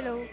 Hello.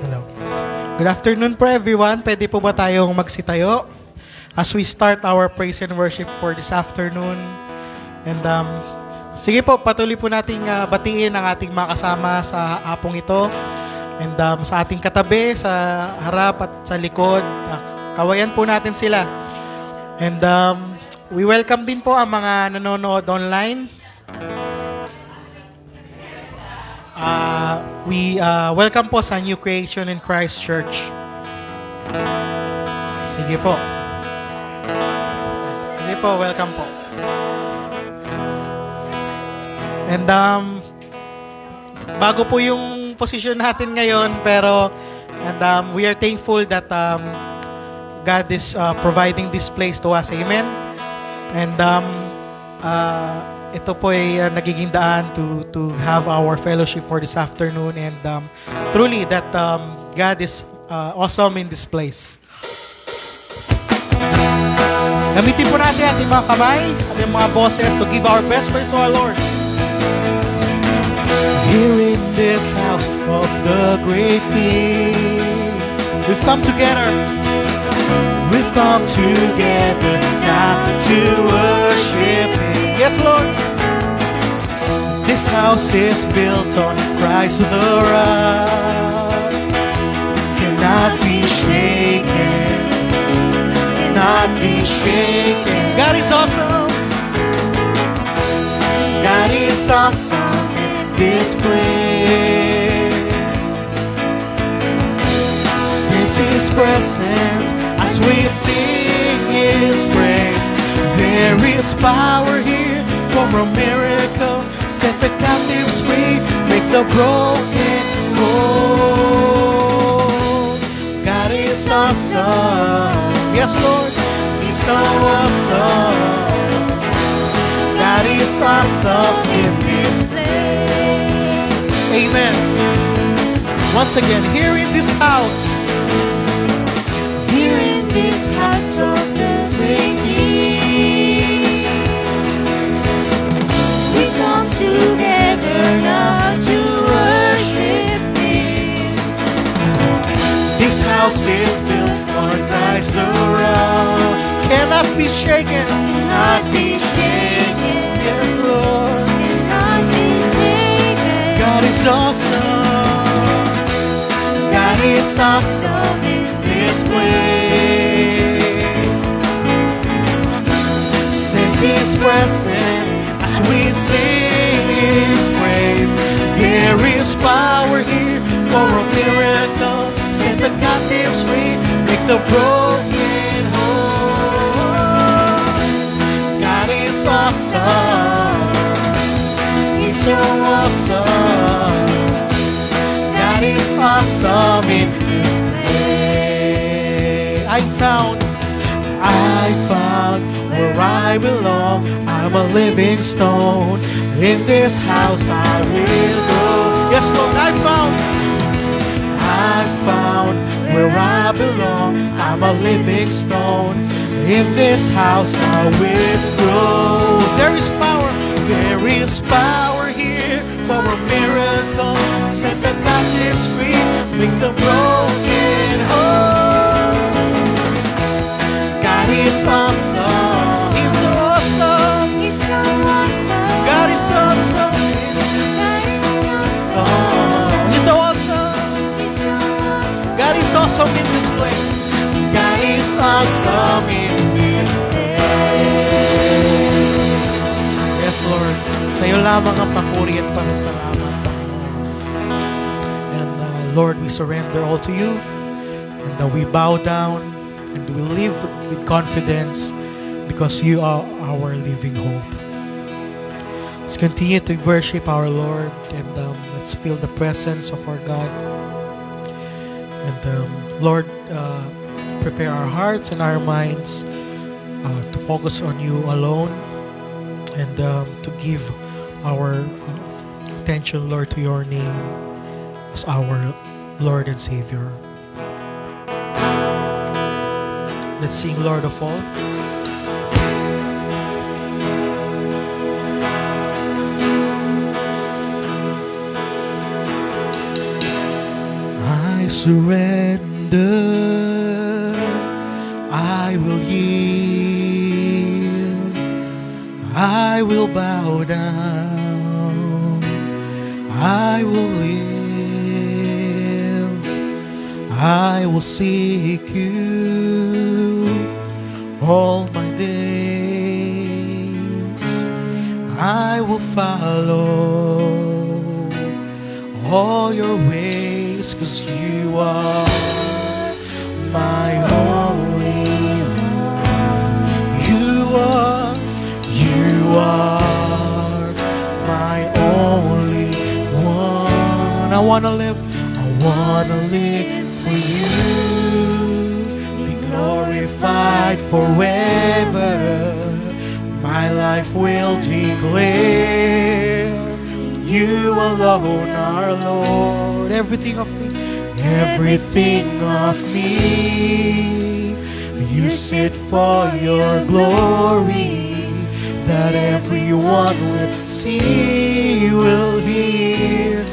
Hello. Good afternoon po everyone. Pwede po ba tayong magsitayo as we start our praise and worship for this afternoon? And sige po, patuloy po nating batiin ang ating mga kasama sa hapong ito. And sa ating katabi, sa harap at sa likod, kawayan po natin sila. And we welcome din po ang mga nanonood online. We welcome po sa New Creation in Christ Church. Sige po. Sige po, welcome po. And bago po yung position natin ngayon, pero we are thankful that God is providing this place to us. Amen. And ito po ay nagiging daan to have our fellowship for this afternoon, and truly that God is awesome in this place. Gamitin po natin ating mga kamay, ating mga boses to give our best praise to our Lord. Here in this house of the great King, we've come together. We've come together now to worship Him. Yes, Lord. This house is built on Christ the rock. Cannot be shaken. Cannot be shaken. God is awesome. God is awesome in this place. Sense His presence as we sing His praise. There is power here for a miracle. Set the captives free, make the broken whole. God is awesome. Yes, Lord, He's so awesome. God is awesome in this place. Amen. Once again, here in this house. Here in this house of the great King, we come together now to worship Him. This house is built on Christ the rock. Cannot be shaken. Cannot be shaken. Yes, Lord. awesome. God is awesome in this place. Sense His presence as we sing His praise. There is power here for a miracle. Set the captives free, make the broken whole. God is awesome. He's so awesome. God is awesome in this place. I found where I belong. I'm a living stone. In this house I will go. Yes, Lord, I found where I belong. I'm a living stone. In this house I will grow. There is power here for a miracle. Set the captives free, make the broken whole. God is awesome. He's so awesome. He's so awesome. God is awesome. Oh, He's so awesome. He's so awesome. God is awesome in this place. God is awesome in this place. Yes, Lord. Sa'yo lamang ang papuri at pasasalamat, Panginoon. And Lord, we surrender all to you. And we bow down and we live with confidence because you are our living hope. Let's continue to worship our Lord and let's feel the presence of our God. And Lord, prepare our hearts and our minds to focus on you alone and to give our attention, Lord, to your name as our Lord and Savior. Let's sing Lord of all. I surrender, I will yield, I will bow down, I will live, I will seek you all my days. I will follow all your ways, 'cause you are my only one. You are my only one. I wanna live for you. Be glorified forever. My life will declare you alone are Lord. Everything of me, you sit for your glory, that everyone will see, will hear,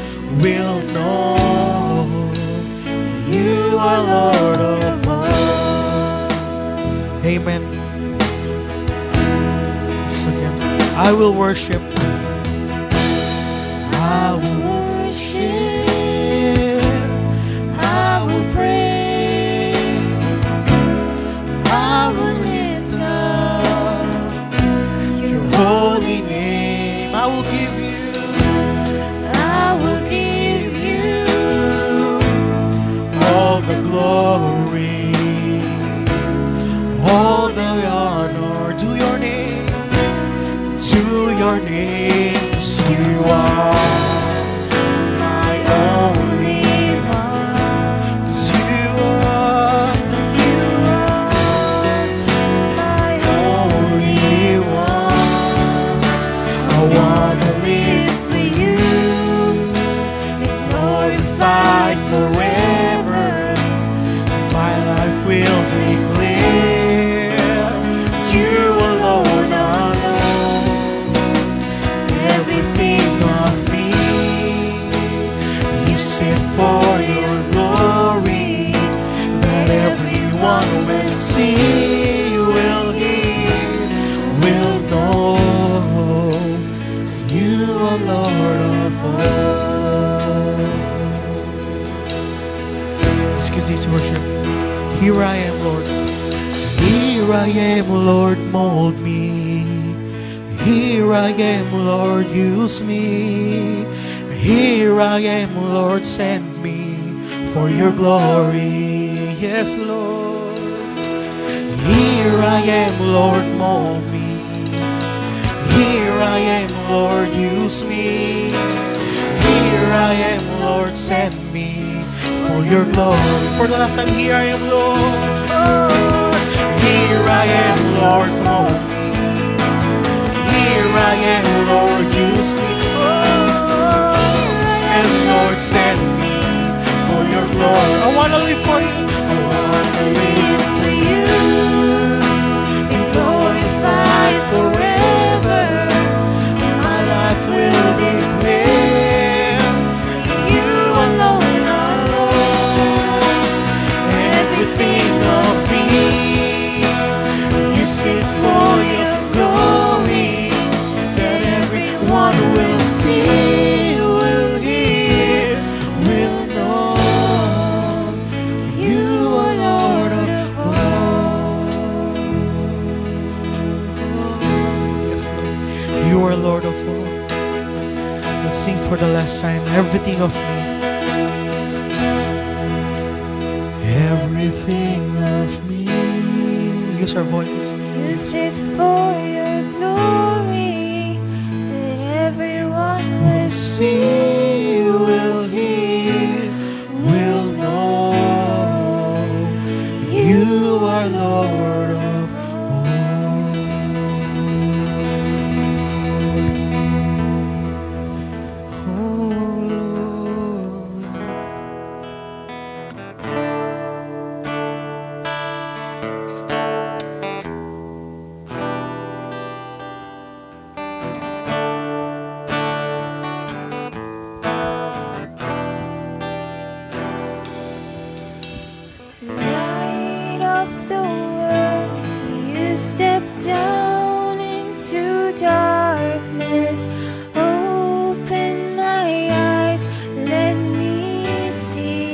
will know you are Lord of all. Amen. So again, I will worship. I will worship. I will praise. I will lift up your holy name. I will give you. I will give you all the glory, all the honor. To your name, you are my only one. 'Cause you are my only one. I wanna live for you, be glorified forever. My life will declare you alone are Lord. Everything of me, you sit for your glory, that everyone will see, will hear, will know you are Lord of all. Let's worship. Here I am, Lord. Here I am, Lord, mold me. Here I am, Lord, use me. Here I am, Lord, send me for your glory. Yes, Lord. Here I am, Lord, mold me. Here I am, Lord, use me. Here I am, Lord, send me for your glory. For the last time, here I am, Lord. Here I am, Lord, mold me. Here I am, Lord, use me. And Lord, send me for your glory. I want to live for you. I want to live for you. Be glorified forever. My life will declare you alone are Lord. Everything of me, you sit for your glory, that everyone will see, will hear, will know you are Lord of all. Yes, Lord. You are Lord of all. Let's sing for the last time. Everything of me. Everything of me. Use our voices. Use it for your glory, that everyone will See, will hear, will know you are Lord of all. Oh, Lord. Light of the world, you step down into darkness. Open my eyes, let me see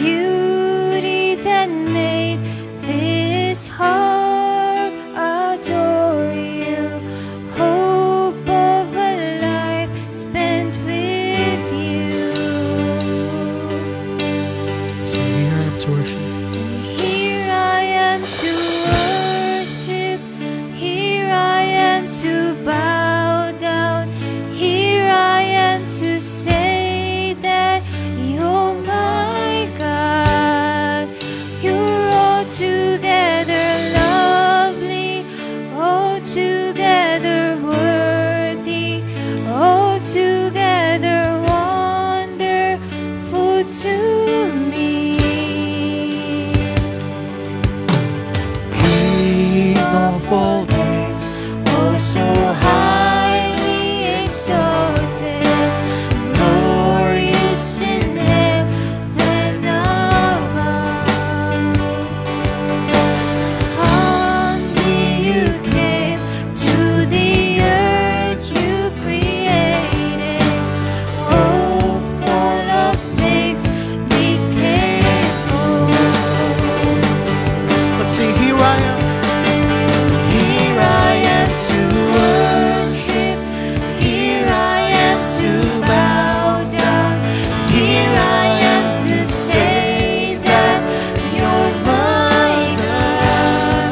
beauty that made this heart adore you. Hope of a life spent with you. So here I am to worship. Here I am to worship. Here I am to bow down. Here I am to say that you're my God. You're altogether lovely, altogether worthy, altogether wonderful to me. King of all days, oh so highly exalted, glorious in heaven above. Humbly you came to the earth you created. Oh, full of sakes became born. Let's sing. Here I am. Here I am to worship. Here I am to bow down. Here I am to say that you're my God.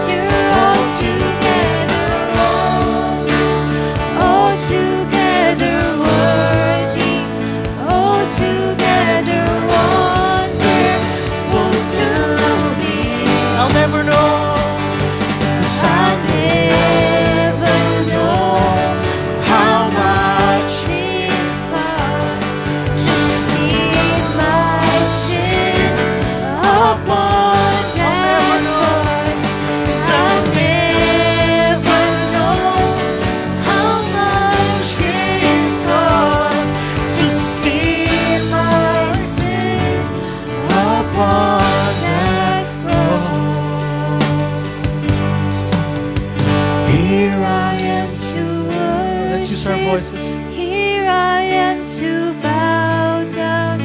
You're altogether holy, altogether worthy, altogether wonderful to me. I'll never know. 'Cause I'll never know how much it costs to see my sin upon that cross. 'Cause I'll never know how much it costs to see my sin upon that cross. Here I am to Let's use our worship. voices. Here I am to bow down.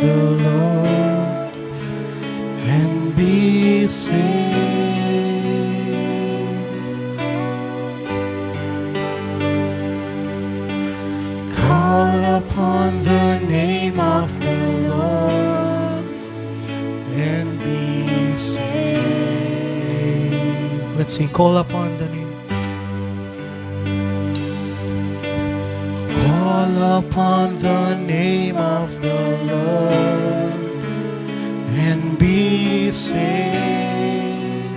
the Lord and be saved. Call upon the name of the Lord and be saved. Let's sing, call upon the name. Call upon the name of the Lord and be saved.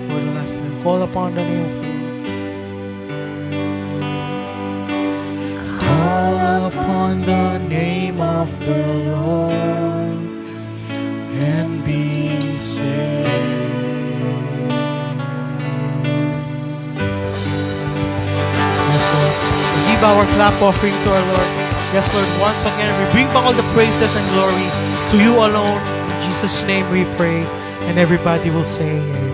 For the last time, call upon the name of the Lord. Call upon the name of the Lord and be saved. Yes, Lord. We give our clap offering to our Lord. Yes, Lord. Once again, we bring back all the praises and glory to you alone. In Jesus' name we pray. And everybody will say amen.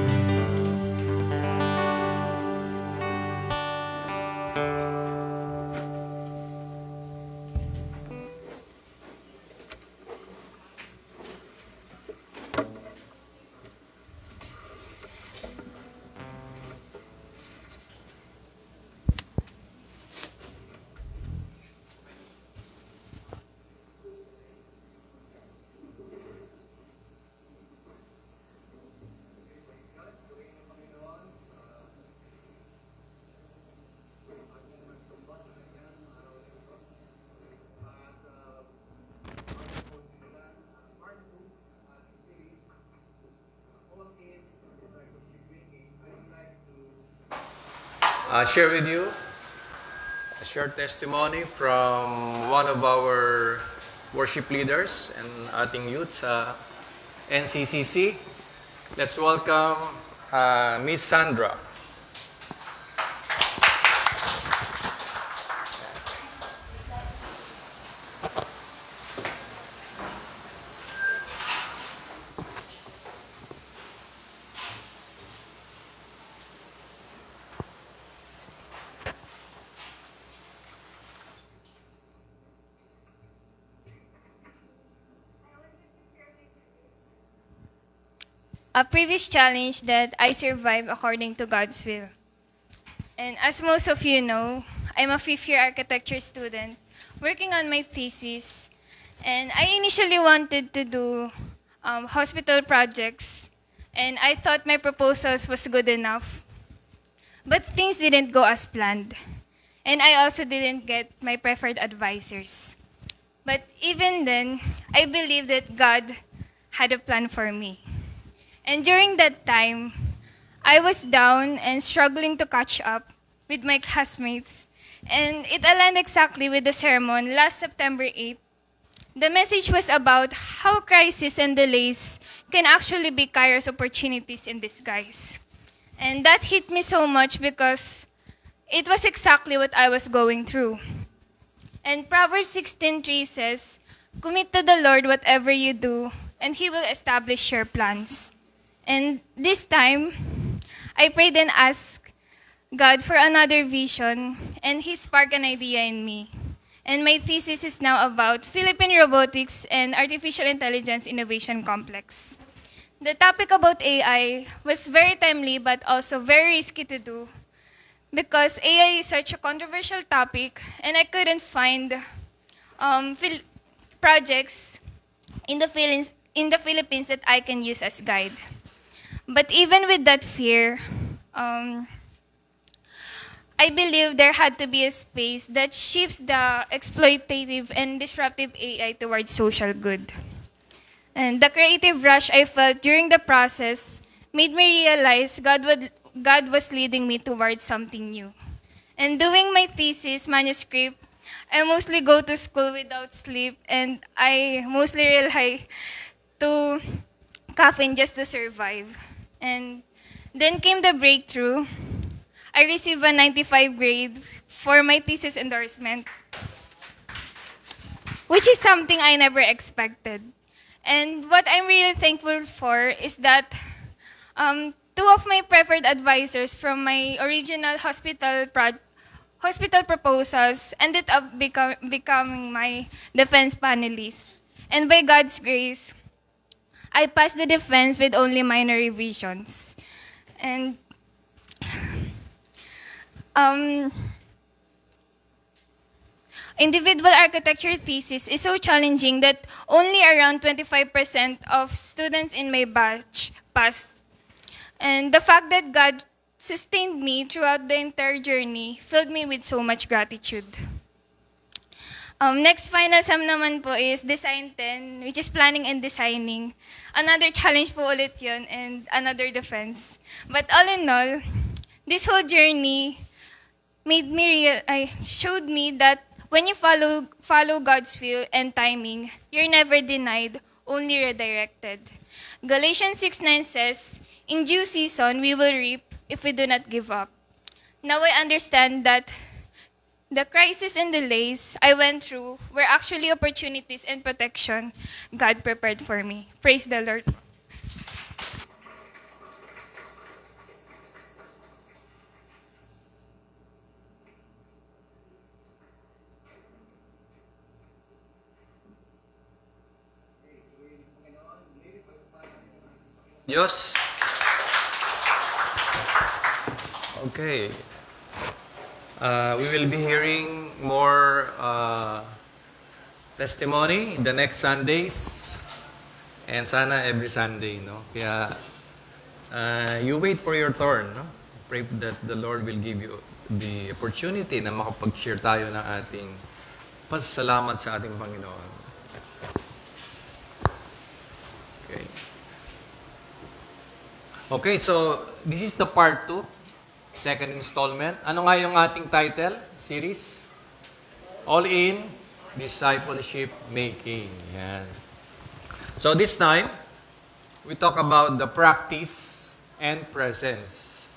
Share with you a short testimony from one of our worship leaders and ating youth sa NCCC. Let's welcome Miss Sandra. A previous challenge that I survived according to God's will. And as most of you know, I'm a fifth-year architecture student working on my thesis. And I initially wanted to do hospital projects. And I thought my proposals was good enough. But things didn't go as planned. And I also didn't get my preferred advisors. But even then, I believe that God had a plan for me. And during that time, I was down and struggling to catch up with my classmates. And it aligned exactly with the sermon last September 8th. The message was about how crises and delays can actually be Kairos opportunities in disguise. And that hit me so much because it was exactly what I was going through. And Proverbs 16:3 says, "Commit to the Lord whatever you do, and He will establish your plans." And this time, I prayed and asked God for another vision, and He sparked an idea in me. And my thesis is now about Philippine Robotics and Artificial Intelligence Innovation Complex. The topic about AI was very timely but also very risky to do because AI is such a controversial topic, and I couldn't find projects in the Philippines that I can use as guide. But even with that fear, I believe there had to be a space that shifts the exploitative and disruptive AI towards social good. And the creative rush I felt during the process made me realize God was leading me towards something new. And doing my thesis manuscript, I mostly go to school without sleep, and I mostly rely to caffeine just to survive. And then came the breakthrough. I received a 95 grade for my thesis endorsement, which is something I never expected. And what I'm really thankful for is that two of my preferred advisors from my original hospital proposals ended up becoming my defense panelists. And by God's grace, I passed the defense with only minor revisions. And um, individual architecture thesis is so challenging that only around 25% of students in my batch passed. And the fact that God sustained me throughout the entire journey filled me with so much gratitude. Next final sum naman po is Design 10, which is planning and designing. Another challenge po ulit yun and another defense. But all in all, this whole journey showed me that when you follow God's will and timing, you're never denied, only redirected. Galatians 6:9 says, "In due season we will reap if we do not give up." Now I understand that the crisis and delays I went through were actually opportunities and protection God prepared for me. Praise the Lord. Diyos. Okay. We will be hearing more testimony the next Sundays and sana every Sunday, no? Kaya you wait for your turn, no? Pray that the Lord will give you the opportunity na makapag-share tayo ng ating pasasalamat sa ating Panginoon. Okay. Okay, so this is the part 2, second installment. Ano nga yung ating title, series? All in Discipleship Making. Yan. So this time, we talk about the practice and presence.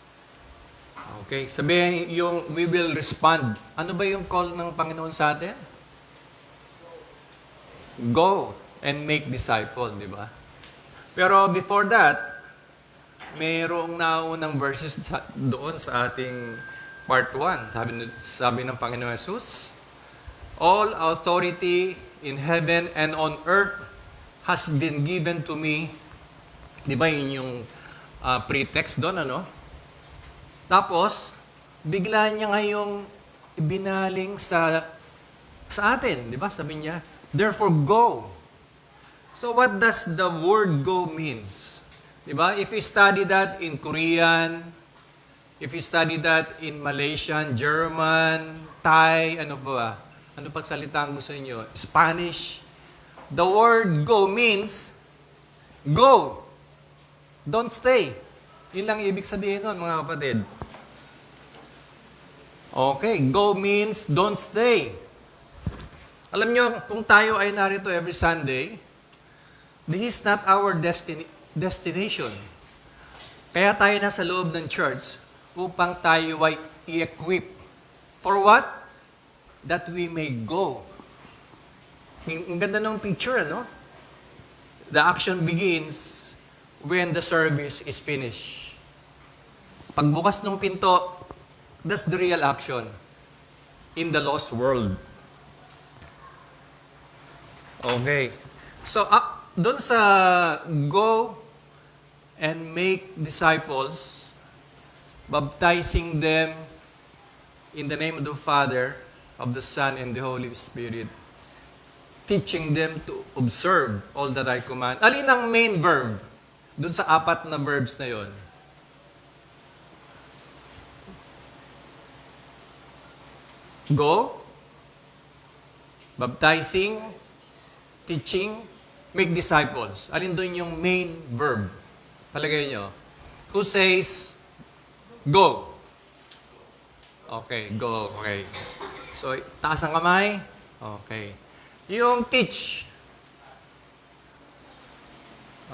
Okay, sabihin yung we will respond. Ano ba yung call ng Panginoon sa atin? Go and make disciple, di ba? Pero before that, mayroong naunang verses doon sa ating part 1. Sabi ng Panginoon Jesus, "All authority in heaven and on earth has been given to me." Di ba yun yung pretext doon, ano? Tapos, bigla niya ngayong ibinaling sa atin. Di ba? Sabi niya, "Therefore, go." So what does the word go means? Diba? If you study that in Korean, if you study that in Malaysian, German, Thai, ano ba? Ano pang salita ang gusto niyo? Spanish. The word go means go. Don't stay. Yun lang ibig sabihin nun, mga kapatid. Okay, go means don't stay. Alam nyo, kung tayo ay narito every Sunday, this is not our destination. Kaya tayo nasa loob ng church upang tayo ay i-equip. For what? That we may go. Ang ganda ng picture, ano? The action begins when the service is finished. Pagbukas ng pinto, that's the real action in the lost world. Okay. So, doon sa go and make disciples, baptizing them in the name of the Father, of the Son, and the Holy Spirit, teaching them to observe all that I command. Alin ang main verb doon sa 4 na verbs na yon? Go, baptizing, teaching, make disciples. Alin doon yung main verb? Palagay nyo. Who says, go? Okay, go. Okay. So, taas ang kamay. Okay. Yung teach.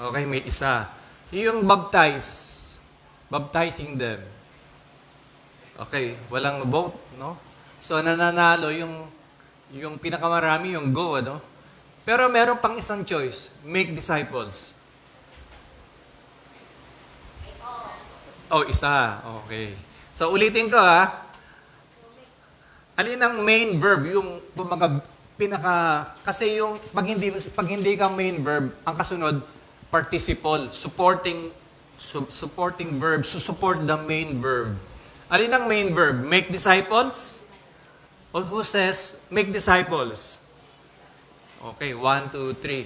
Okay, may isa. Yung baptize. Baptizing them. Okay, walang vote, no? So, nananalo yung pinakamarami, yung go, ano? Pero meron pang isang choice, make disciples. Oh, isa. Okay. So, ulitin ko, ha. Alin ang main verb, yung kasi yung pag hindi ka main verb, ang kasunod participle, supporting verb, support the main verb. Alin ang main verb? Make disciples? Or who says make disciples? Okay, 1, 2, 3.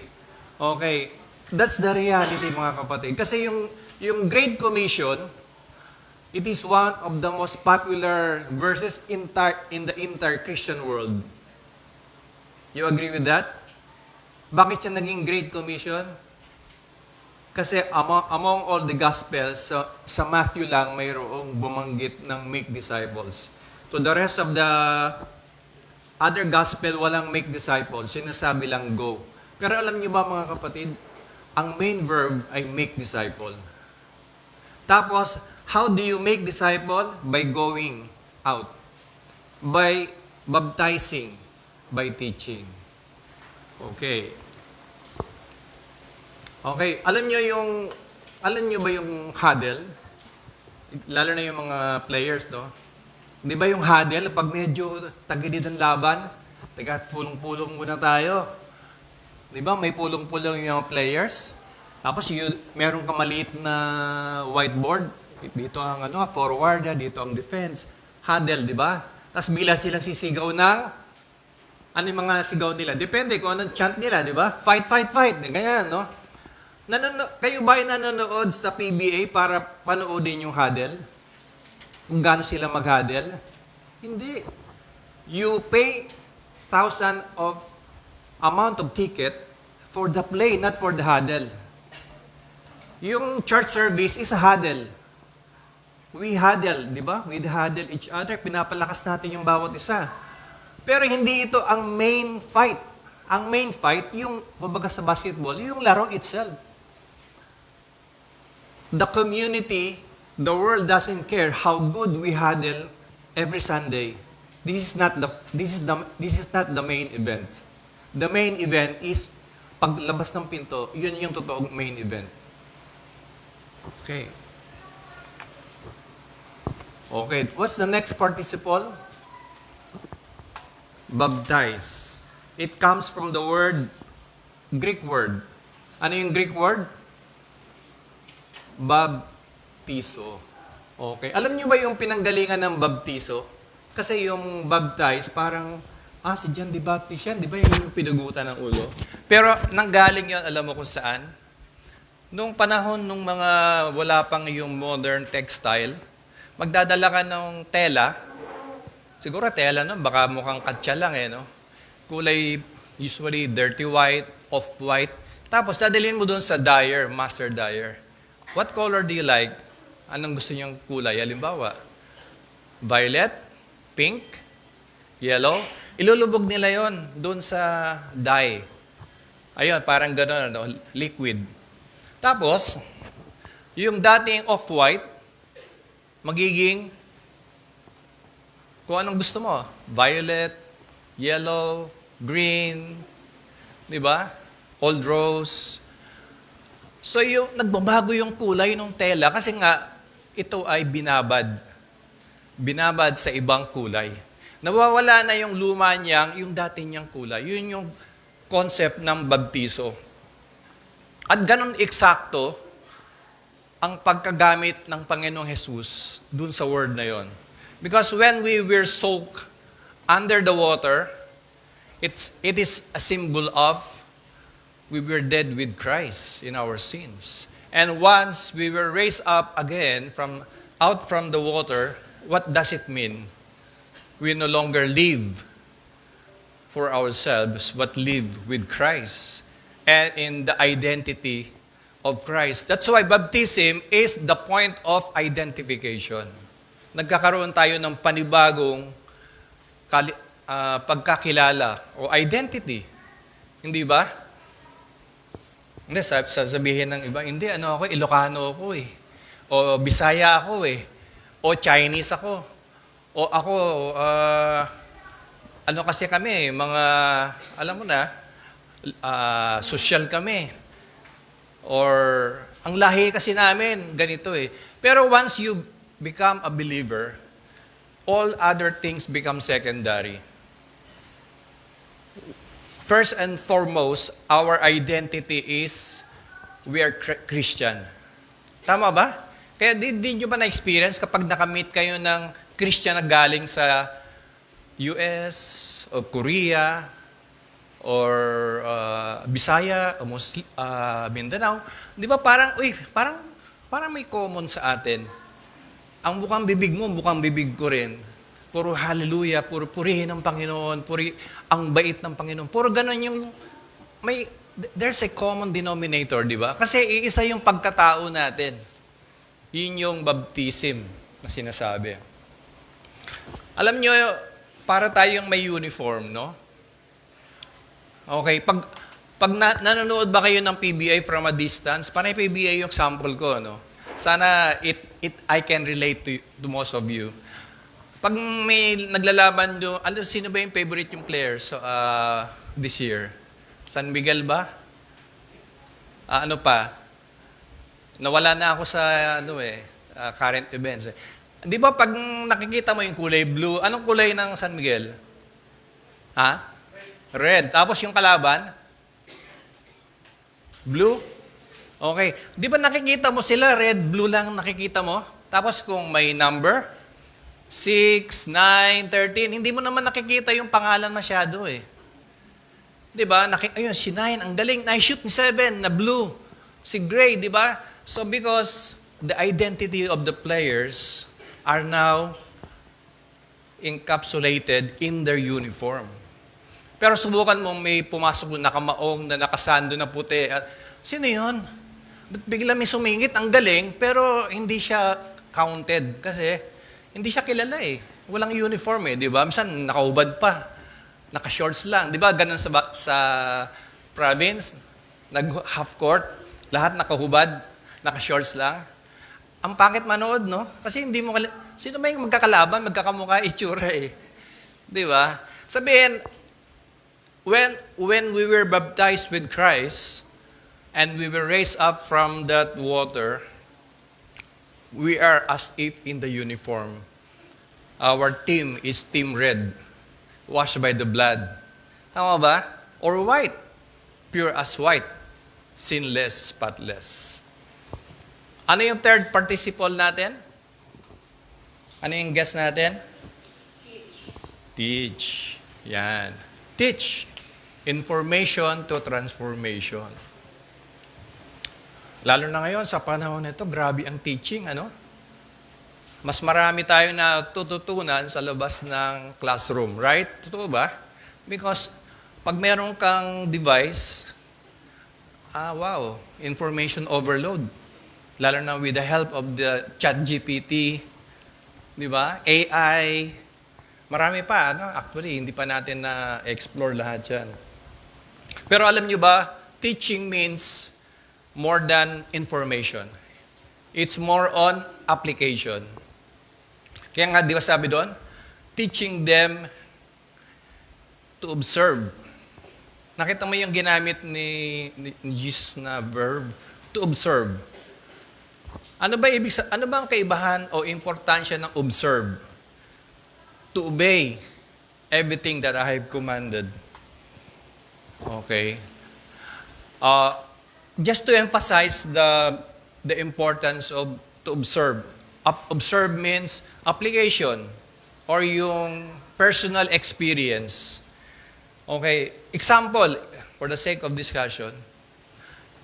Okay, that's the reality mga kapatid. Kasi yung Great Commission, it is one of the most popular verses in the entire Christian world. You agree with that? Bakit siya naging Great Commission? Kasi among all the Gospels, sa Matthew lang mayroong bumanggit ng make disciples. To the rest of the other Gospel, walang make disciples. Sinasabi lang go. Pero alam niyo ba mga kapatid, ang main verb ay make disciple. Tapos, how do you make disciple? By going out. By baptizing. By teaching. Okay. Okay, alam niyo ba yung huddle? Lalo na yung mga players, no? Di ba yung huddle, pag medyo tagilid ang laban, teka, pulong-pulong muna tayo. Di ba, may pulong-pulong yung players. Tapos meron ka maliit na whiteboard. Dito ang forward, dito ang defense. Huddle, di ba? Tapos bila silang sisigaw ng ano yung mga sigaw nila. Depende kung anong chant nila, di ba? Fight, fight, fight. Ganyan, no? Kayo ba ay nanonood sa PBA para panoodin yung huddle? Kung gaano sila mag-huddle? Hindi. You pay amount of ticket for the play, not for the huddle. Yung church service is a huddle. We huddle, di ba? We huddle each other. Pinapalakas natin yung bawat isa. Pero hindi ito ang main fight. Ang main fight, yung, kumbaga sa basketball, yung laro itself. The community, the world doesn't care how good we huddle every Sunday. This is not the main event. The main event is paglabas ng pinto, yun yung totoong main event. Okay. Okay, what's the next participle? Baptize. It comes from the Greek word. Ano yung Greek word? Baptizo. Okay. Alam niyo ba yung pinanggalingan ng baptizo? Kasi yung baptize, parang, si John the Baptist yan, di ba yung pinagutan ng ulo? Pero nanggaling yun, alam mo kung saan? Nung panahon nung mga wala pang yung modern textile, magdadala ka ng tela, siguro tela, no? Baka mukhang katsa lang, no? Kulay, usually dirty white, off-white. Tapos dadalhin mo doon sa dyer, master dyer. What color do you like? Anong gusto niyong kulay? Halimbawa, violet, pink, yellow. Ilulubog nila yon doon sa dye. Ayun, parang gano'n, liquid. Tapos, yung dating off-white, magiging kung anong gusto mo. Violet, yellow, green, di ba? Old rose. So, nagbabago yung kulay ng tela kasi nga, ito ay binabad. Binabad sa ibang kulay. Nawawala na yung luma niyang, yung dati niyang kulay. Yun yung concept ng baptizo. At ganun eksakto ang pagkagamit ng Panginoong Jesus dun sa word na yon. Because when we were soaked under the water, it is a symbol of we were dead with Christ in our sins. And once we were raised up again out from the water, what does it mean? We no longer live for ourselves, but live with Christ and in the identity of Christ. That's why baptism is the point of identification. Nagkakaroon tayo ng panibagong pagkakilala o identity. Hindi ba? Hindi, sasabihin ng iba, hindi, ako, Ilocano ako eh. O Bisaya ako eh. O Chinese ako. O ako, kasi kami, mga, alam mo na, social kami. Or, ang lahi kasi namin, ganito eh. Pero once you become a believer, all other things become secondary. first and foremost, our identity is we are Christian. Tama ba? Kaya di nyo ba na-experience kapag nakamit kayo ng Christian na galing sa US o Korea or Bisaya o Mindanao, di ba parang may common sa atin. Ang bukang bibig mo, bukang bibig ko rin. Puro hallelujah, puro purihin ng Panginoon, ang bait ng Panginoon. Puro ganun yung, there's a common denominator, di ba? Kasi iisa yung pagkatao natin. Yun yung baptism na sinasabi. Alam nyo, para tayong may uniform, no? Okay, pag nanonood ba kayo ng PBA from a distance, panay PBA yung sample ko, no? Sana I can relate to most of you. Pag may naglalaban nyo, sino ba yung favorite yung players this year? San Miguel ba? Ano pa? Nawala na ako sa current events. Di ba pag nakikita mo yung kulay blue, anong kulay ng San Miguel? Ha? Red. Tapos yung kalaban? Blue? Okay. Di ba nakikita mo sila, red, blue lang nakikita mo? Tapos kung may number, 6, 9, 13, hindi mo naman nakikita yung pangalan masyado eh. Di ba? Ayun, si 9, ang galing. Na-shoot ni 7 na blue. Si Gray, di ba? So because the identity of the players are now encapsulated in their uniform. Pero subukan mo may pumasok na nakamaong na nakasando na puti. Sino yun? Ba't bigla may sumingit? Ang galing, pero hindi siya counted kasi hindi siya kilala eh. Walang uniform eh, di ba? Minsan nakahubad pa. Naka-shorts lang. Di ba? Ganun sa province, nag-half court, lahat nakahubad, naka-shorts lang. Ang pangit manood, no? Kasi hindi mo sino ba yung magkakalaban, magkakamukha itsura eh. Di ba? Sabihin, when we were baptized with Christ and we were raised up from that water, we are as if in the uniform. Our team is team red, washed by the blood. Tama ba? Or white, pure as white, sinless, spotless. Ano yung third participle natin? Ano yung guess natin? Teach. Yan. Teach. Information to transformation. Lalo na ngayon, sa panahon nito, grabe ang teaching, ano? Mas marami tayo na tututunan sa labas ng classroom, right? Totoo ba? Because pag meron kang device, wow, information overload. Lalo na with the help of the ChatGPT, di ba? AI, marami pa, ano? Actually, hindi pa natin na-explore lahat yan. Pero alam nyo ba, teaching means more than information. It's more on application. Kaya nga, di ba sabi doon? Teaching them to observe. Nakita mo yung ginamit ni Jesus na verb? To observe. Ano ba ang kaibahan o importansya ng observe? To obey everything that I have commanded. Okay. Just to emphasize the importance of to observe. Observe means application or yung personal experience. Okay, example, for the sake of discussion.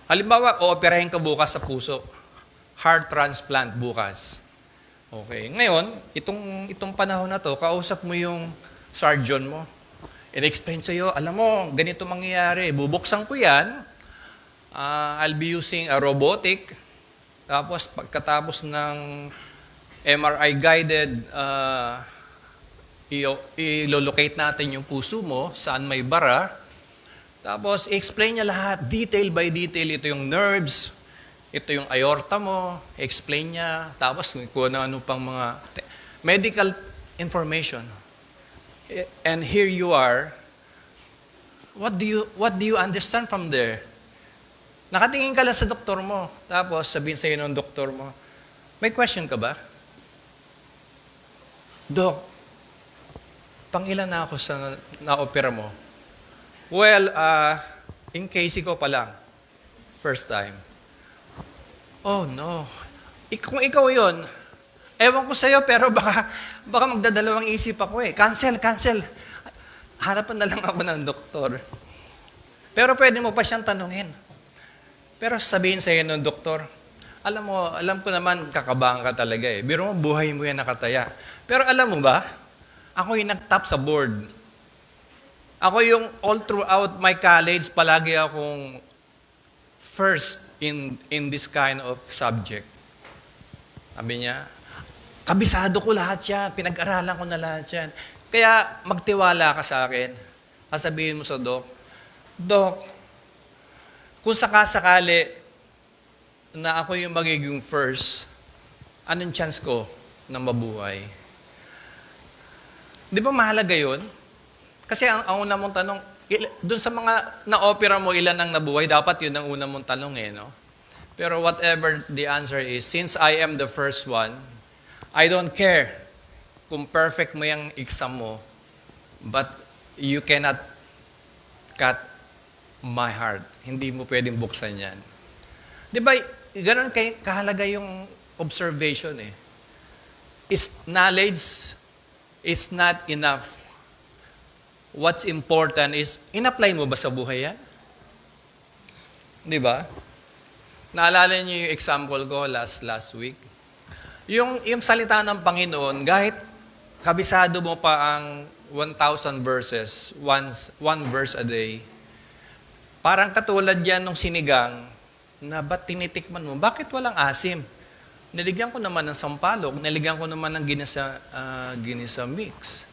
Halimbawa, ooperahin ka bukas sa puso. Heart transplant bukas. Okay, ngayon, itong panahon na to, kausap mo yung surgeon mo. In-explain sa'yo, alam mo, ganito mangyayari. Bubuksan ko yan. I'll be using a robotic. Tapos, pagkatapos ng MRI-guided, i-locate natin yung puso mo, saan may bara. Tapos, i-explain niya lahat, detail by detail. Ito yung nerves, ito yung aorta mo, explain niya. Tapos, kung ano pang mga medical information. And here you are. What do you understand from there? Nakatingin ka lang sa doktor mo. Tapos, sabihin sa'yo ng doktor mo, may question ka ba? Dok, pang ilan na ako sa na-opera mo? Well, in Casey ko pa lang. First time. Oh no. Kung ikaw yun, ewan ko sa'yo, pero baka magdadalawang isip ako eh. Cancel. Harapan na lang ako ng doktor. Pero pwede mo pa siyang tanungin. Pero sabihin sa'yo ng doktor, alam ko naman kakabahan ka talaga eh. Biro mo, buhay mo yan nakataya. Pero alam mo ba, ako yung nag-top sa board. Ako yung all throughout my college, palagi akong first in this kind of subject. Sabi niya, kabisado ko lahat yan, pinag-aralan ko na lahat yan. Kaya magtiwala ka sa akin. Sasabihin mo sa Doc, kung sakasakali na ako yung magiging first, anong chance ko na mabuhay? Di ba mahalaga yun? Kasi ang una mong tanong, dun sa mga na-opera mo, ilan ang nabuhay, dapat yun ang una mong tanong eh, no? Pero whatever the answer is, since I am the first one, I don't care kung perfect mo yung exam mo, but you cannot cut my heart. Hindi mo pwedeng buksan yan. Di ba, ganun kahalaga yung observation eh. Knowledge is not enough. What's important is, in-apply mo ba sa buhay yan? Di ba? Naalala niyo yung example ko last week? Yung salita ng Panginoon, kahit kabisado mo pa ang 1,000 verses, one verse a day, parang katulad yan nung sinigang, na ba't tinitikman mo? Bakit walang asim? Niligyan ko naman ng sampalok, niligyan ko naman ng ginisa mix.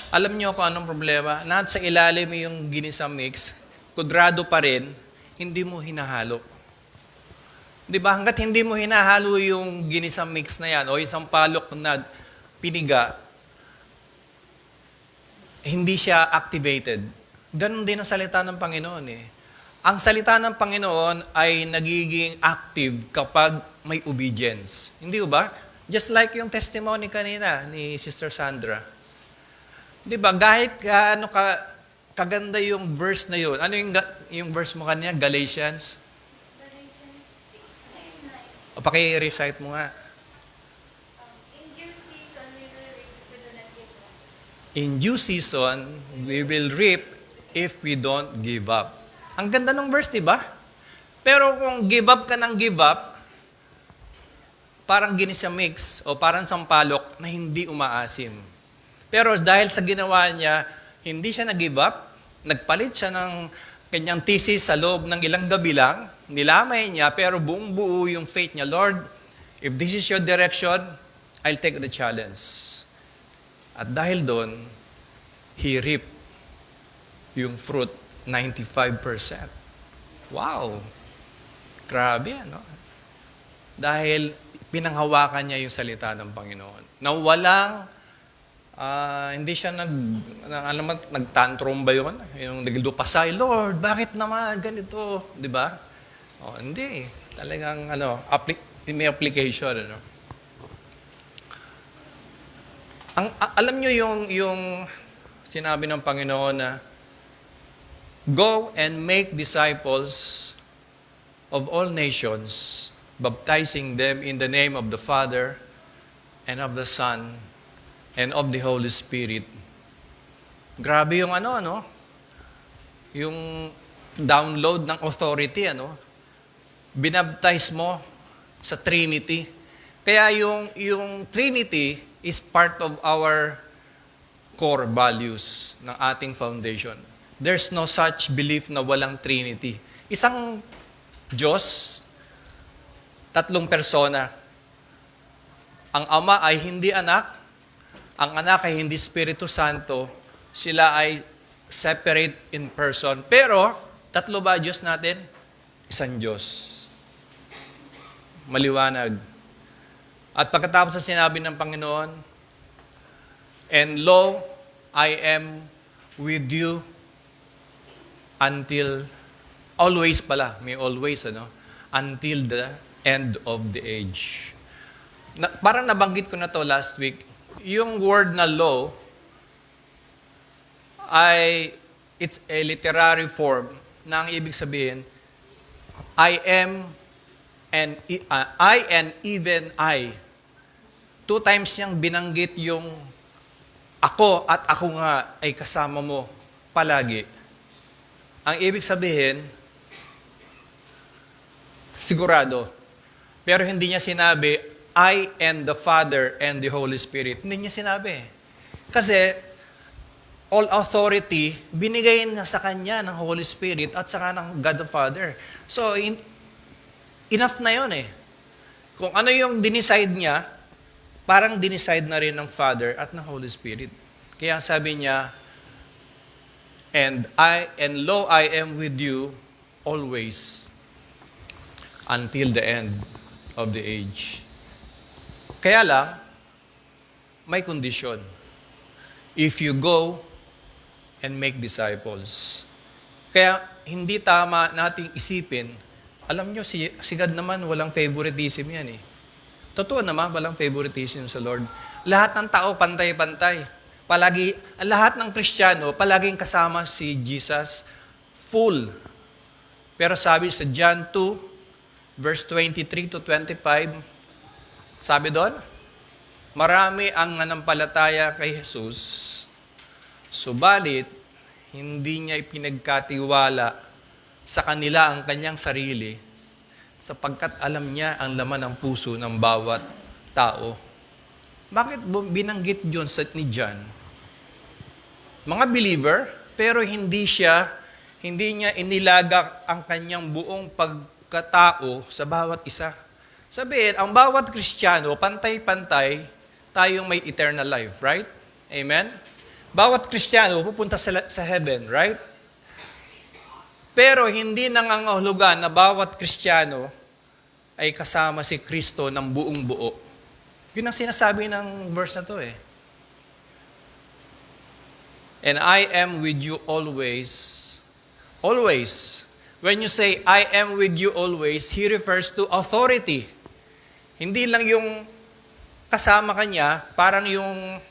Alam niyo kung anong problema? Nasa ilalim yung ginisa mix, kudrado pa rin, hindi mo hinahalo. Di ba? Hanggat hindi mo hinahalo yung ginisa mix na yan o yung sampalok na piniga, hindi siya activated. Ganon din ang salita ng Panginoon eh. Ang salita ng Panginoon ay nagiging active kapag may obedience. Hindi ba? Just like yung testimony kanina ni Sister Sandra. Di ba? Kahit kaganda yung verse na yun. Ano yung verse mo kanina? Galatians? O paki-recite mo nga. In due season, we will reap if we don't give up. Ang ganda ng verse, di ba? Pero kung give up ka ng give up, parang ginisa mix o parang sampalok na hindi umaasim. Pero dahil sa ginawa niya, hindi siya nag-give up, nagpalit siya ng kanyang thesis sa loob ng ilang gabi lang, nilamay niya, pero buong buo yung faith niya. Lord, if this is your direction, I'll take the challenge. At dahil doon, he reaped yung fruit, 95%. Wow! Grabe, ano? Dahil pinanghawakan niya yung salita ng Panginoon. Na walang, hindi siya nagtantrum ba yun? Yung nagdupasay, Lord, bakit naman ganito? Di ba? Oh, hindi. Talagang, may application, ano? Alam nyo yung sinabi ng Panginoon na, go and make disciples of all nations, baptizing them in the name of the Father and of the Son and of the Holy Spirit. Grabe yung yung download ng authority, binaptize mo sa Trinity. Kaya yung Trinity is part of our core values ng ating foundation. There's no such belief na walang Trinity. Isang Diyos, tatlong persona. Ang Ama ay hindi anak, ang Anak ay hindi Espiritu Santo, sila ay separate in person. Pero, tatlo ba Diyos natin? Isang Diyos. Maliwanag. At pagkatapos sa sinabi ng Panginoon, and lo, I am with you until, always pala, may always, until the end of the age. Parang nabanggit ko na to last week, yung word na law ay it's a literary form na ang ibig sabihin, I am I and even I. 2 times niyang binanggit yung ako at ako nga ay kasama mo palagi. Ang ibig sabihin, sigurado. Pero hindi niya sinabi, I and the Father and the Holy Spirit. Hindi niya sinabi. Kasi, all authority, binigay na sa Kanya ng Holy Spirit at saka ng God the Father. So, enough na yun eh. Kung ano yung dinicide niya, parang dinicide na rin ng Father at ng Holy Spirit. Kaya sabi niya, and lo, I am with you always until the end of the age. Kaya lang, may condition. If you go and make disciples. Kaya hindi tama nating isipin, alam nyo, si God naman walang favoritism yan eh. Totoo naman, walang favoritism sa Lord. Lahat ng tao, pantay-pantay. Lahat ng Kristiyano, palaging kasama si Jesus, full. Pero sabi sa John 2, verse 23 to 25, sabi doon, marami ang nanampalataya kay Jesus, subalit, hindi niya ipinagkatiwala sa kanila ang kanyang sarili, sapagkat alam niya ang laman ng puso ng bawat tao. Bakit binanggit yun ni John? Mga believer, pero hindi niya inilagak ang kanyang buong pagkatao sa bawat isa. Sabihin, ang bawat Kristiyano, pantay-pantay, tayong may eternal life, right? Amen? Bawat Kristiyano, pupunta sa heaven, right? Pero hindi nangangahulugan na bawat Kristiyano ay kasama si Kristo ng buong buo. Yun ang sinasabi ng verse na to eh. And I am with you always. Always. When you say, I am with you always, he refers to authority. Hindi lang yung kasama kanya, parang yung,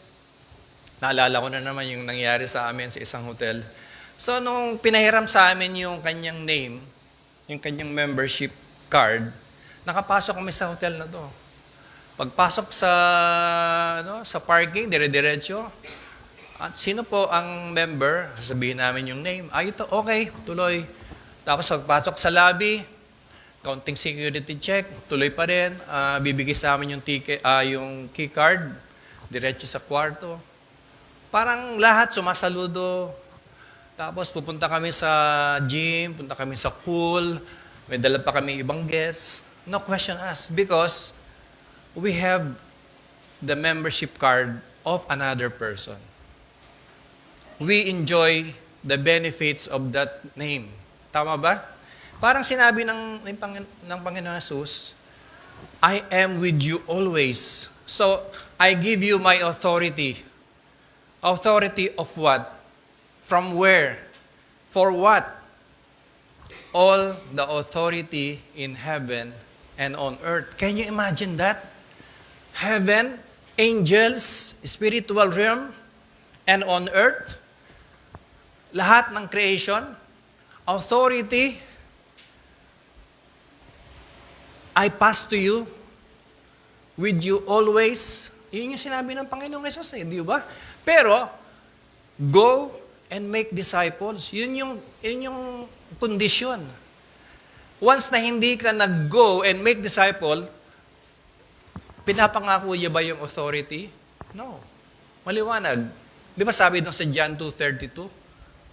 naalala ko na naman yung nangyari sa amin sa isang hotel. So, nung pinahiram sa amin yung kanyang name, yung kanyang membership card, nakapasok kami sa hotel na to. Pagpasok sa parking, dire-diretso, at sino po ang member? Sabihin namin yung name. Ito, okay, tuloy. Tapos pagpasok sa lobby, counting security check, tuloy pa rin. Bibigay sa amin yung ticket, yung key card, diretso sa kwarto. Parang lahat sumasaludo. Tapos pupunta kami sa gym, punta kami sa pool, may dala pa kami ibang guests. No question asked because we have the membership card of another person. We enjoy the benefits of that name. Tama ba? Parang sinabi ng Panginoon Jesus, I am with you always. So, I give you my authority. Authority of what? From where? For what? All the authority in heaven and on earth. Can you imagine that? Heaven, angels, spiritual realm, and on earth, lahat ng creation, authority, I pass to you, with you always. Yun yung sinabi ng Panginoong Jesus, di ba? Pero, go and make disciples. Yun yung kondisyon. Once na hindi ka nag-go and make disciple, pinapangako niya ba yung authority? No. Maliwanag. Di ba sabi doon sa John 2:32?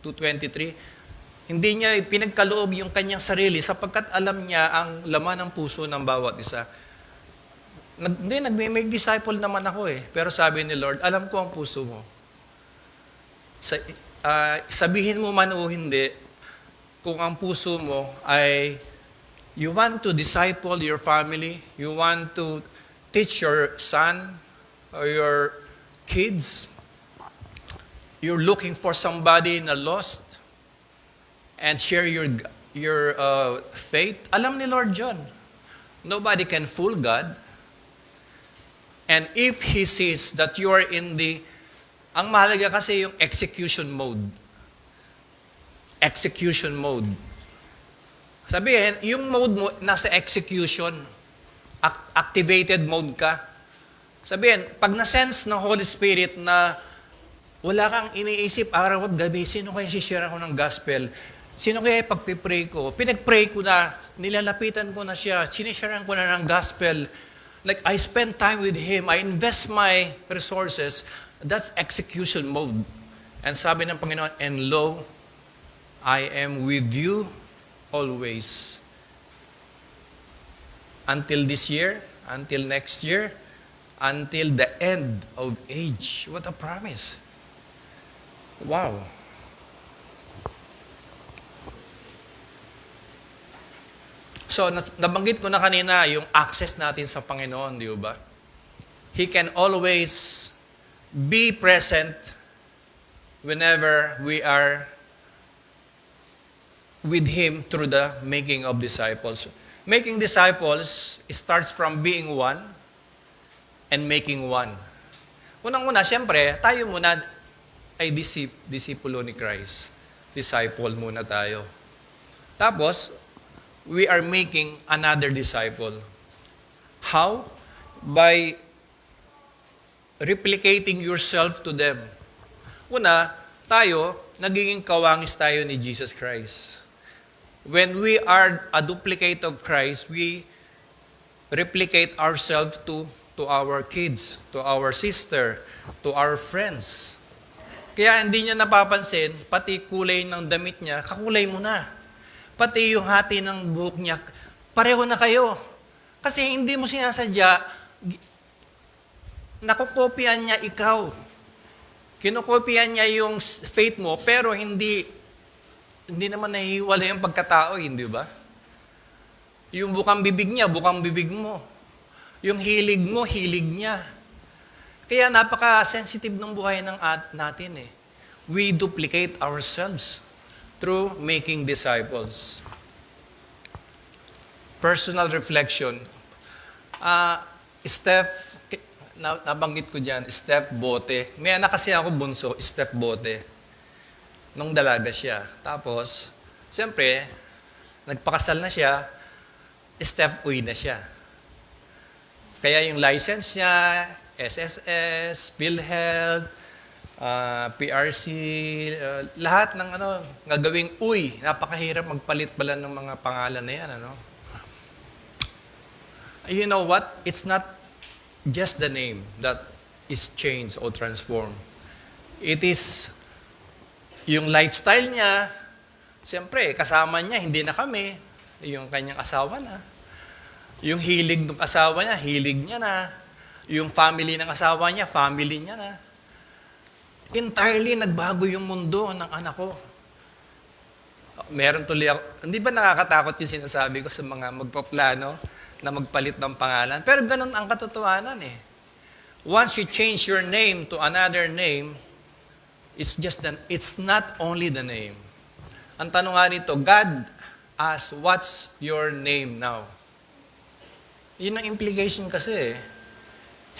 2:23, hindi niya pinagkaloob yung kanyang sarili sapagkat alam niya ang laman ng puso ng bawat isa. Nag-make disciple naman ako eh. Pero sabi ni Lord, alam ko ang puso mo. Sabihin mo man o hindi, kung ang puso mo ay you want to disciple your family, you want to teach your son or your kids, you're looking for somebody na lost and share your faith. Alam ni Lord John, nobody can fool God. And if He sees that you are in ang mahalaga kasi yung execution mode. execution mode. Sabihin, yung mode mo nasa execution, activated mode ka. Sabihin, pag na-sense ng Holy Spirit na wala kang iniisip araw at gabi, sino kaya sishare ko ng gospel? Sino kaya pagpipray ko? Pinag-pray ko na, nilalapitan ko na siya, sinisharean ko na ng gospel. Like, I spend time with Him, I invest my resources. That's execution mode. And sabi ng Panginoon, and lo, I am with you always. Until this year, until next year, until the end of age. What a promise. Wow. So, nabanggit ko na kanina yung access natin sa Panginoon, di ba? He can always be present whenever we are with Him through the making of disciples. Making disciples starts from being one and making one. Unang-una, siyempre, tayo muna ay disipulo ni Christ. Disciple muna tayo. Tapos, we are making another disciple. How? By replicating yourself to them. Una, tayo, nagiging kawangis tayo ni Jesus Christ. When we are a duplicate of Christ, we replicate ourselves to our kids, to our sister, to our friends. Kaya hindi niya napapansin, pati kulay ng damit niya, kakulay mo na. Pati yung hati ng buhok niya, pareho na kayo. Kasi hindi mo sinasadya, nakukopyan niya ikaw. Kinukopyan niya yung faith mo, pero hindi naman nahihiwalay yung pagkatao, hindi ba? Yung bukang bibig niya, bukang bibig mo. Yung hilig mo, hilig niya. Kaya napaka-sensitive ng buhay natin eh. We duplicate ourselves through making disciples. Personal reflection. Steph, nabanggit ko dyan, Steph Bote. May anak kasi ako bunso, Steph Bote. Nung dalaga siya. Tapos, siyempre, nagpakasal na siya, Steph Uy na siya. Kaya yung license niya, SSS, PhilHealth, PRC, lahat ng gagawing uy. Napakahirap magpalit pala ng mga pangalan na yan. You know what? It's not just the name that is changed or transformed. It is yung lifestyle niya. Siyempre, kasama niya, hindi na kami. Yung kanyang asawa na. Yung hilig ng asawa niya, hilig niya na. Yung family ng asawa niya, family niya na. Entirely nagbago yung mundo ng anak ko. Meron tuloy ako, hindi ba nakakatakot yung sinasabi ko sa mga magpaplano na magpalit ng pangalan? Pero ganun ang katotohanan eh. Once you change your name to another name, it's not only the name. Ang tanong nga rito, God asks, what's your name now? Yun ang implication kasi eh.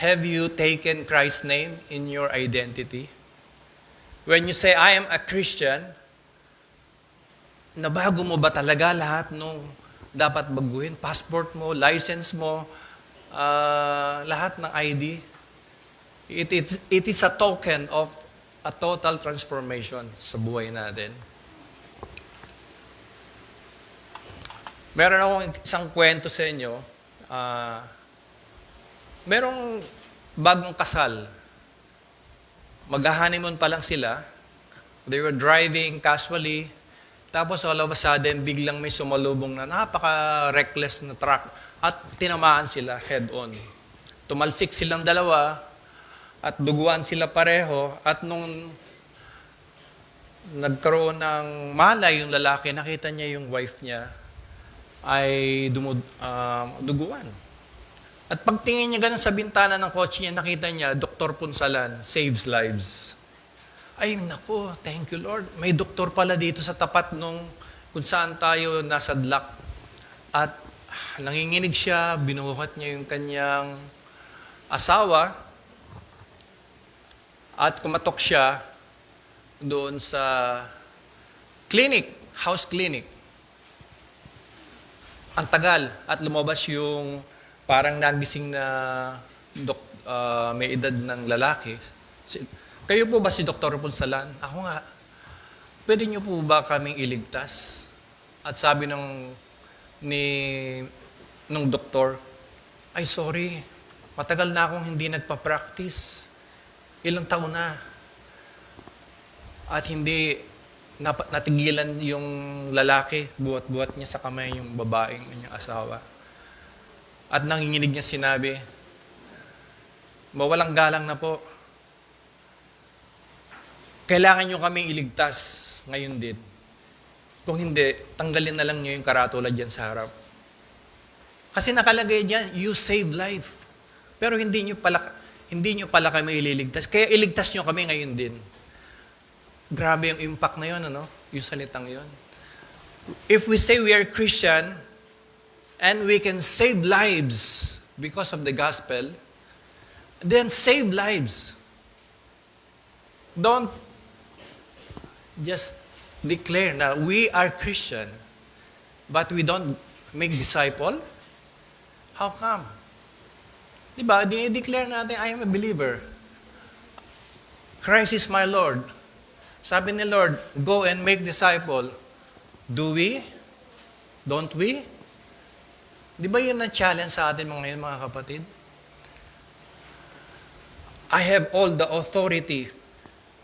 Have you taken Christ's name in your identity? When you say, I am a Christian, nabago mo ba talaga lahat nung dapat baguhin? Passport mo, license mo, lahat ng ID? It is a token of a total transformation sa buhay natin. Meron akong isang kwento sa inyo. Merong bagong kasal. Mag-honeymoon pa lang sila. They were driving casually. Tapos all of a sudden, biglang may sumalubong na napaka-reckless na truck at tinamaan sila head-on. Tumalsik silang dalawa at duguan sila pareho. At nung nagkaroon ng malay yung lalaki, nakita niya yung wife niya ay duguan. At pagtingin niya ganun sa bintana ng kotse niya, nakita niya, Dr. Punsalan, saves lives. Ay, naku, thank you Lord. May doktor pala dito sa tapat nung kung saan tayo nasadlak. At nanginginig siya, binuhat niya yung kanyang asawa, at kumatok siya doon sa Clinic, house clinic. Ang tagal at lumabas yung parang nagising na may edad ng lalaki. Kayo po ba si Dr. Punsalan? Ako nga. Pwede niyo po ba kaming iligtas? At sabi nung doktor, ay sorry, matagal na akong hindi nagpa-practice. Ilang taon na. At hindi natigilan yung lalaki, buhat-buhat niya sa kamay yung babaeng kanyang asawa. At nanginginig niya sinabi, mawalang galang na po. Kailangan nyo kaming iligtas ngayon din. Kung hindi, tanggalin na lang nyo yung karatula dyan sa harap. Kasi nakalagay dyan, you save life. Pero hindi nyo pala kami ililigtas. Kaya iligtas nyo kami ngayon din. Grabe yung impact na yun, ano? Yung salitang yun. If we say we are Christian, and we can save lives because of the gospel, then save lives. Don't just declare na we are Christian, but we don't make disciple? How come? Diba, dinideclare natin, I am a believer. Christ is my Lord. Sabi ni Lord, go and make disciple. Do we? Don't we? Di ba yun ang challenge sa atin ngayon, mga kapatid? I have all the authority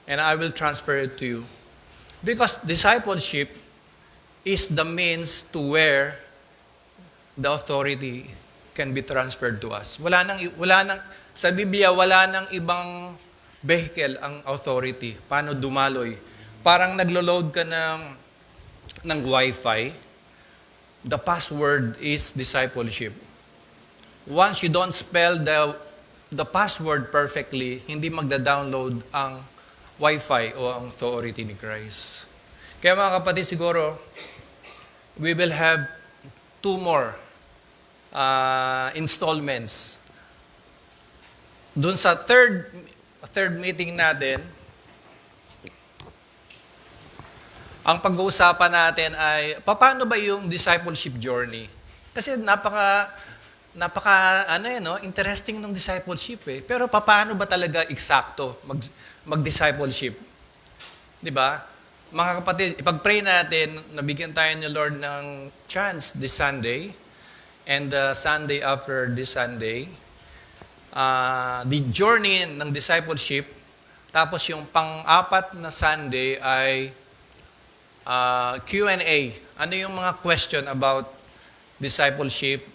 and I will transfer it to you. Because discipleship is the means to where the authority can be transferred to us. Sa Biblia, wala nang ibang vehicle ang authority. Paano dumaloy? Parang naglo-load ka ng Wi-Fi. The password is discipleship. Once you don't spell the password perfectly, hindi magda-download ang Wi-Fi o ang authority ni Christ. Kaya mga kapatid, siguro, we will have 2 more installments. Doon sa third meeting natin, ang pag-uusapan natin ay paano ba yung discipleship journey? Kasi interesting ng discipleship eh. Pero paano ba talaga eksakto mag-discipleship? 'Di ba? Mga kapatid, ipag-pray natin, nabigyan tayo ni Lord ng chance this Sunday and the Sunday after this Sunday. The journey ng discipleship, tapos yung pang-apat na Sunday ay Q&A. Ano yung mga question about discipleship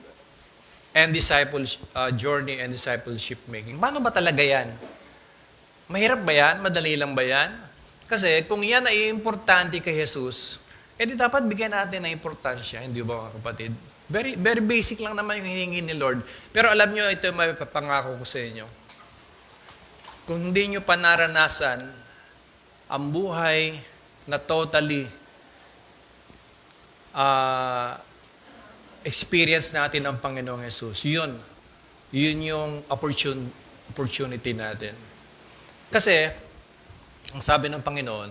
and journey and discipleship making? Paano ba talaga yan? Mahirap ba yan? Madali lang ba yan? Kasi kung yan ay importante kay Jesus, edi dapat bigyan natin ng importansya, hindi ba mga kapatid? Very, very basic lang naman yung hiningi ni Lord. Pero alam nyo, ito yung may papangako ko sa inyo. Kung hindi nyo pa naranasan ang buhay na totally experience natin ng Panginoong Jesus, yun yung opportunity natin. Kasi, ang sabi ng Panginoon,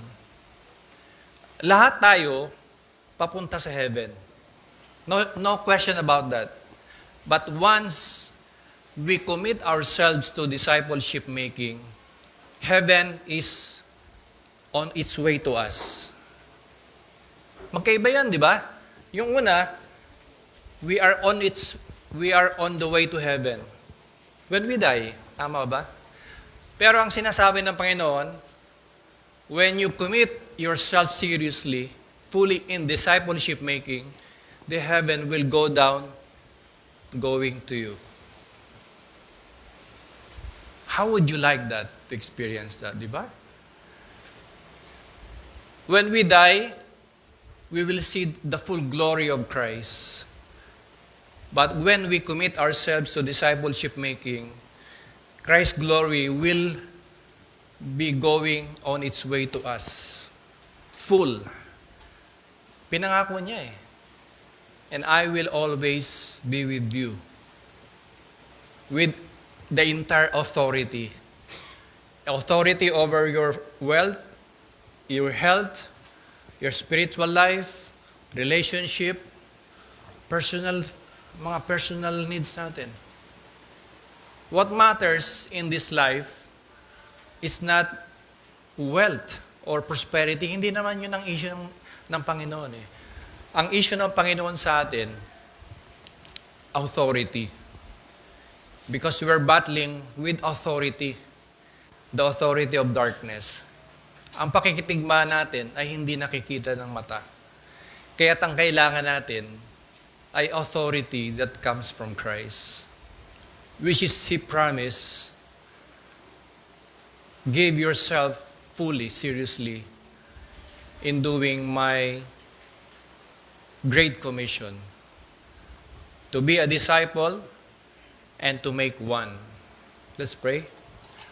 lahat tayo papunta sa heaven. No question about that. But once we commit ourselves to discipleship making, heaven is on its way to us. Magkaiba yan, di ba? Yung una, we are on the way to heaven. When we die, tama ba? Pero ang sinasabi ng Panginoon, when you commit yourself seriously, fully in discipleship making, the heaven will go down, going to you. How would you like that, to experience that, di ba? When we die, we will see the full glory of Christ. But when we commit ourselves to discipleship making, Christ's glory will be going on its way to us. Full. Pinangako niya eh. And I will always be with you. With the entire authority. Authority over your wealth, your health, your spiritual life, relationship, mga personal needs natin. What matters in this life is not wealth or prosperity. Hindi naman yun ang issue ng Panginoon eh. Ang issue ng Panginoon sa atin, authority. Because we're battling with authority, the authority of darkness. Ang pakikitigma natin ay hindi nakikita ng mata. Kaya't ang kailangan natin ay authority that comes from Christ, which is He promised, give yourself fully, seriously, in doing my great commission, to be a disciple and to make one. Let's pray.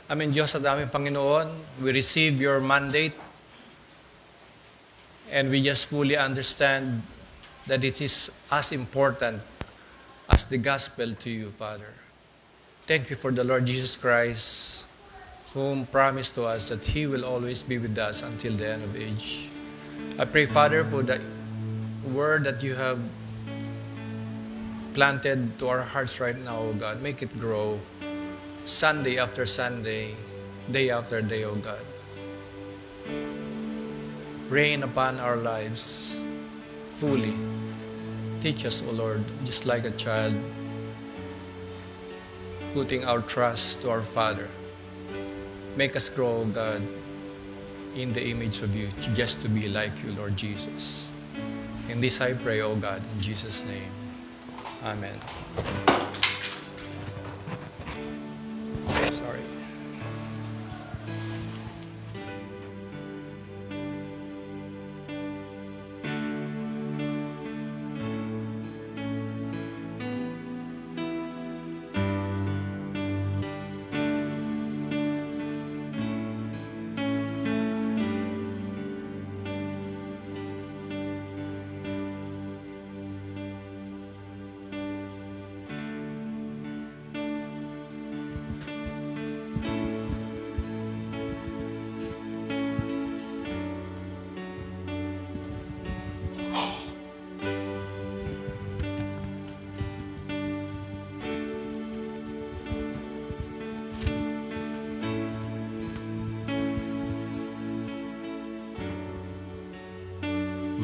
Amen. Diyos sa daming Panginoon, we receive your mandate and we just fully understand that it is as important as the gospel to you, Father. Thank you for the Lord Jesus Christ, whom promised to us that He will always be with us until the end of age. I pray, Father, for the word that you have planted to our hearts right now, O God. Make it grow Sunday after Sunday, day after day, O God. Rain upon our lives fully. Teach us, O Lord, just like a child, putting our trust to our Father. Make us grow, O God, in the image of you, just to be like you, Lord Jesus. In this I pray, O God, in Jesus' name. Amen. Sorry.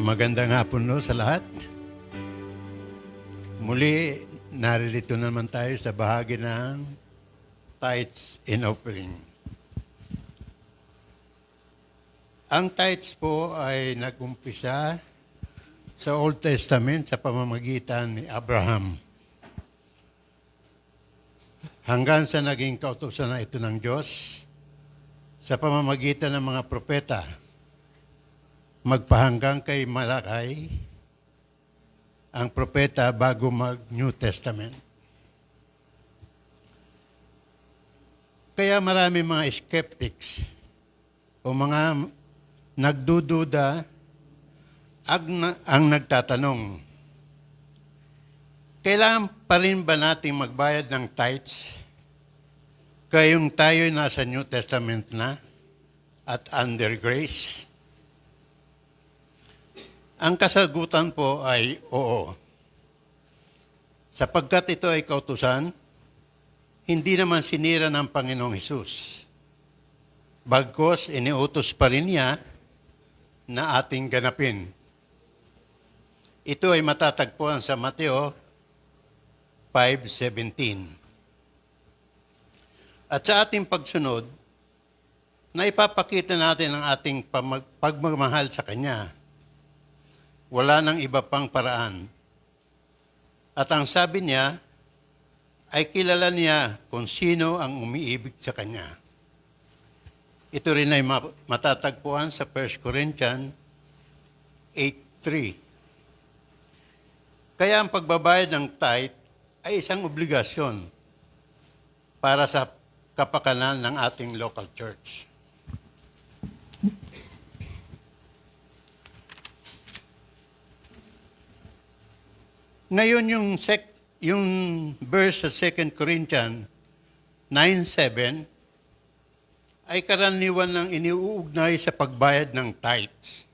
Magandang hapon no sa lahat. Muli, naririto naman tayo sa bahagi ng tithes and offering. Ang tithes po ay nag-umpisa sa Old Testament sa pamamagitan ni Abraham. Hanggang sa naging kautusan na ito ng Diyos sa pamamagitan ng mga propeta, magpahanggang kay Malakay, ang propeta bago mag-New Testament. Kaya marami mga skeptics o mga nagdududa ang nagtatanong, kailangan pa rin ba nating magbayad ng tithes kayong tayo'y nasa New Testament na at under grace? Ang kasagutan po ay oo. Sapagkat ito ay kautusan, hindi naman sinira ng Panginoong Hesus. Bagkus, iniutos pa rin niya na ating ganapin. Ito ay matatagpuan sa Mateo 5:17. At sa ating pagsunod, na ipapakita natin ang ating pagmamahal sa Kanya. Wala nang iba pang paraan. At ang sabi niya, ay kilala niya kung sino ang umiibig sa Kanya. Ito rin ay matatagpuan sa 1 Corinthians 8:3. Kaya ang pagbabayad ng tithe ay isang obligasyon para sa kapakanan ng ating local church. Ngayon yung verse sa 2 Corinthians 9:7 ay karaniwan ng iniuugnay sa pagbayad ng tithes.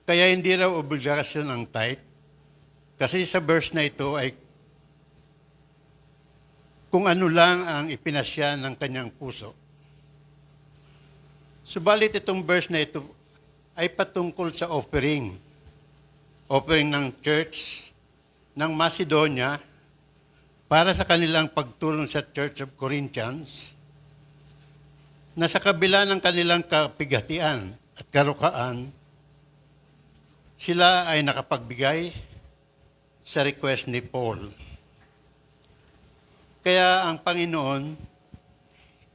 Kaya hindi raw obligasyon ang tithe. Kasi sa verse na ito ay kung ano lang ang ipinasya ng kanyang puso. Subalit itong verse na ito ay patungkol sa offering. Offering ng church ng Macedonia para sa kanilang pagtulong sa Church of Corinthians na sa kabila ng kanilang kapighatian at karukaan, sila ay nakapagbigay sa request ni Paul. Kaya ang Panginoon,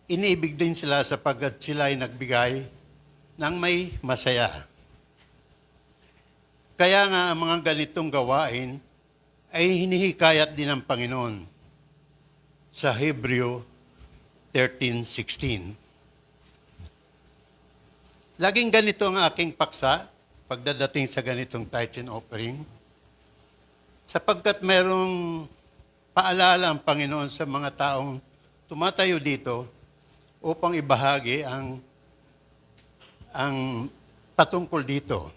iniibig din sila sapagkat sila ay nagbigay ng may masaya. Kaya nga ang mga ganitong gawain ay hinihikayat din ng Panginoon sa Hebreo 13:16. Laging ganito ang aking paksa pagdadating sa ganitong tithe and offering, sapagkat merong paalala ang Panginoon sa mga taong tumatayo dito upang ibahagi ang patungkol dito.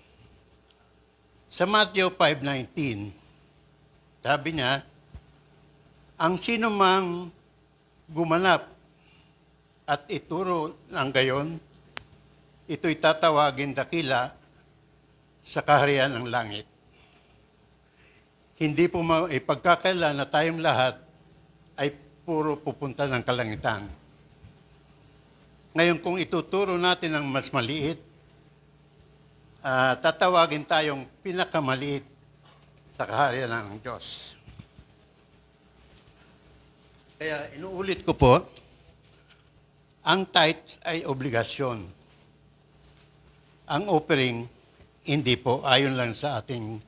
Sa Matthew 5:19, sabi niya, ang sino mang gumanap at ituro ng gayon, ito'y tatawagin dakila sa kaharian ng langit. Hindi po ipagkakaila na tayong lahat ay puro pupunta ng kalangitan. Ngayon, kung ituturo natin ang mas maliit, tatawagin tayong pinakamaliit sa kaharian ng Diyos. Kaya inuulit ko po, ang tithe ay obligasyon. Ang offering, hindi po, ayon lang sa ating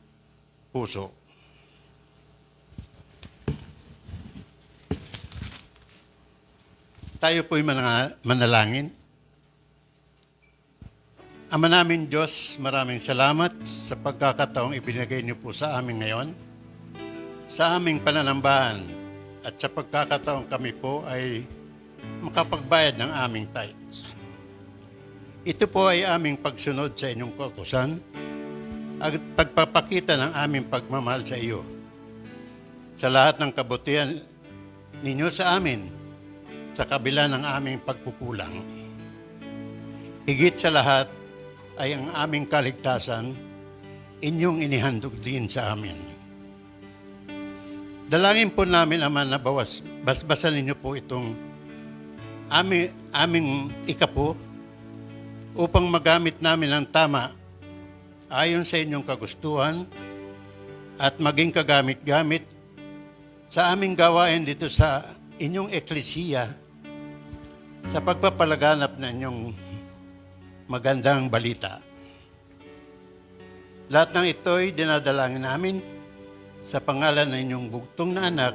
puso. Tayo po'y manalangin. Ama namin Diyos, maraming salamat sa pagkakataong ibinigay niyo po sa amin ngayon, sa aming pananambahan, at sa pagkakataong kami po ay makapagbayad ng aming tithes. Ito po ay aming pagsunod sa inyong kautusan at pagpapakita ng aming pagmamahal sa iyo. Sa lahat ng kabutihan ninyo sa amin, sa kabila ng aming pagkukulang. Higit sa lahat ay ang aming kaligtasan, inyong inihandog din sa amin. Dalangin po namin, Ama, na basbasan ninyo po itong aming ikapo upang magamit namin ang tama ayon sa inyong kagustuhan at maging kagamit-gamit sa aming gawain dito sa inyong eklesiya sa pagpapalaganap ng inyong magandang balita. Lahat ng ito'y dinadalangin namin sa pangalan ng inyong bugtong na anak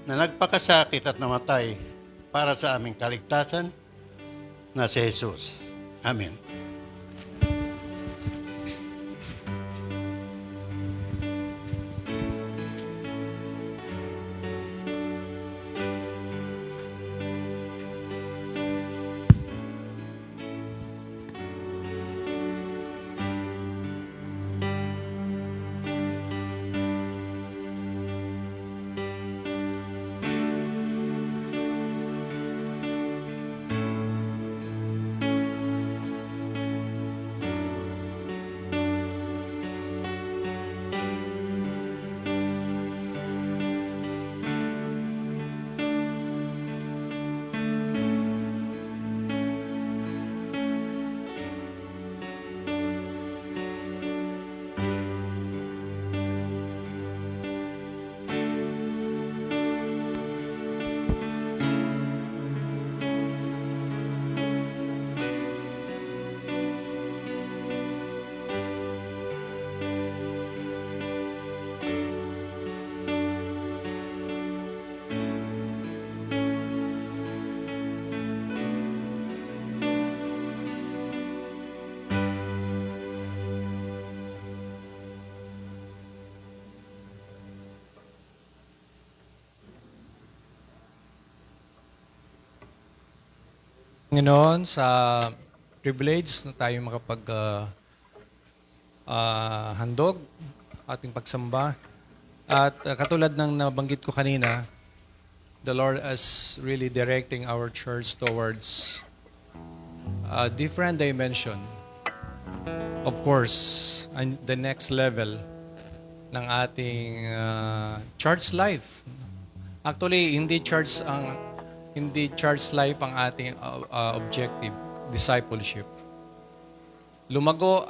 na nagpakasakit at namatay para sa aming kaligtasan na si Jesus. Amen. Panginoon, sa privilege na tayo handog, ating pagsamba. At katulad ng nabanggit ko kanina, the Lord is really directing our church towards a different dimension. Of course, the next level ng ating church life. Actually, hindi church life ang ating objective, discipleship. Lumago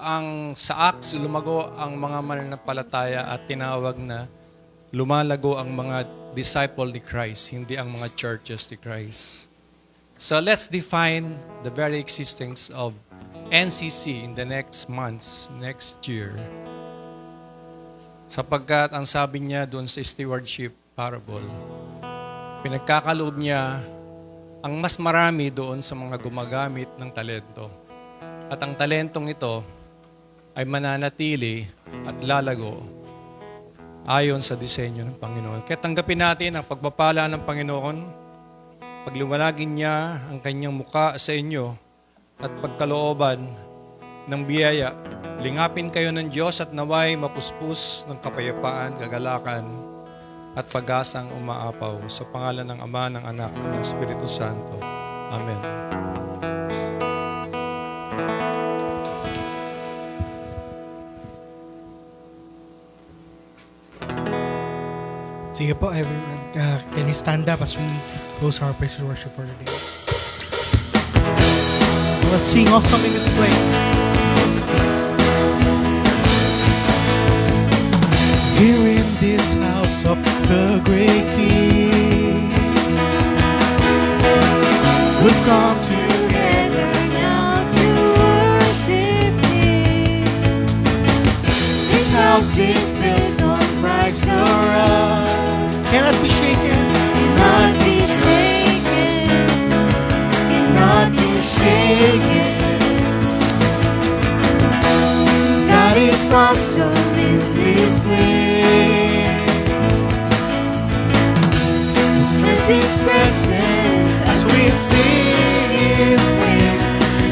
sa Acts, lumago ang mga mananampalataya at tinawag na lumalago ang mga disciple ni Christ, hindi ang mga churches ni Christ. So let's define the very existence of NCC in the next months, next year. Sapagkat ang sabi niya doon sa stewardship parable, pinagkakaloob niya ang mas marami doon sa mga gumagamit ng talento. At ang talentong ito ay mananatili at lalago ayon sa disenyo ng Panginoon. Kaya tanggapin natin ang pagpapala ng Panginoon, paglumalagin niya ang kanyang muka sa inyo at pagkalooban ng biyaya. Lingapin kayo ng Diyos at naway mapuspos ng kapayapaan, kagalakan at pag-asang umaapaw sa pangalan ng Ama, ng Anak, at ng Espiritu Santo. Amen. Sige po, everyone. Can you stand up as we close our praise and worship for the day? Let's sing awesome in this place. Here in this house of the great King, we've come together now to worship Him. This house is built on Christ's rock, cannot be shaken, Cannot be shaken, cannot be shaken. God is awesome in this place. We sense His presence as we sing His praise.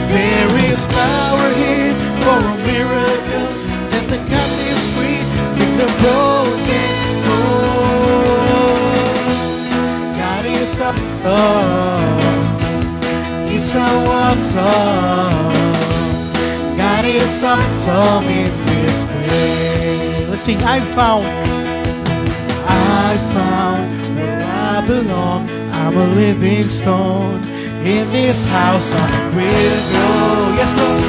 There is power here for a miracle. Set the captives free, make the broken whole. God is awesome. He's so awesome. God is awesome in this way. Let's sing. I found where I belong. I'm a living stone. In this house I will go. Yes, Lord.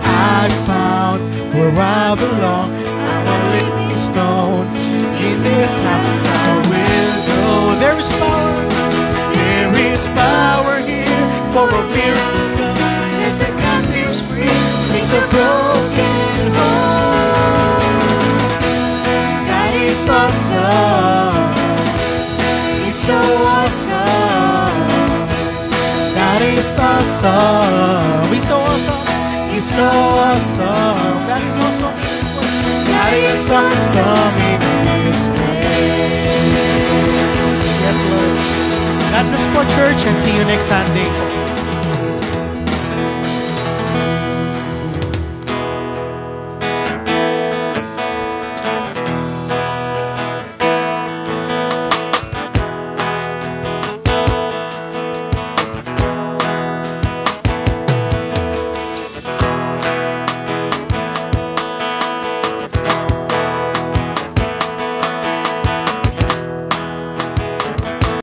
I found where I belong. I'm a living stone. In this house I will go. There is power. There is power here for a miracle. Set the captives free. Make the broken whole. God is awesome. He's so awesome. God is awesome. He's so awesome. He's so awesome. God is awesome. God is awesome in this place. Yes, Lord. God bless for church and see you next Sunday.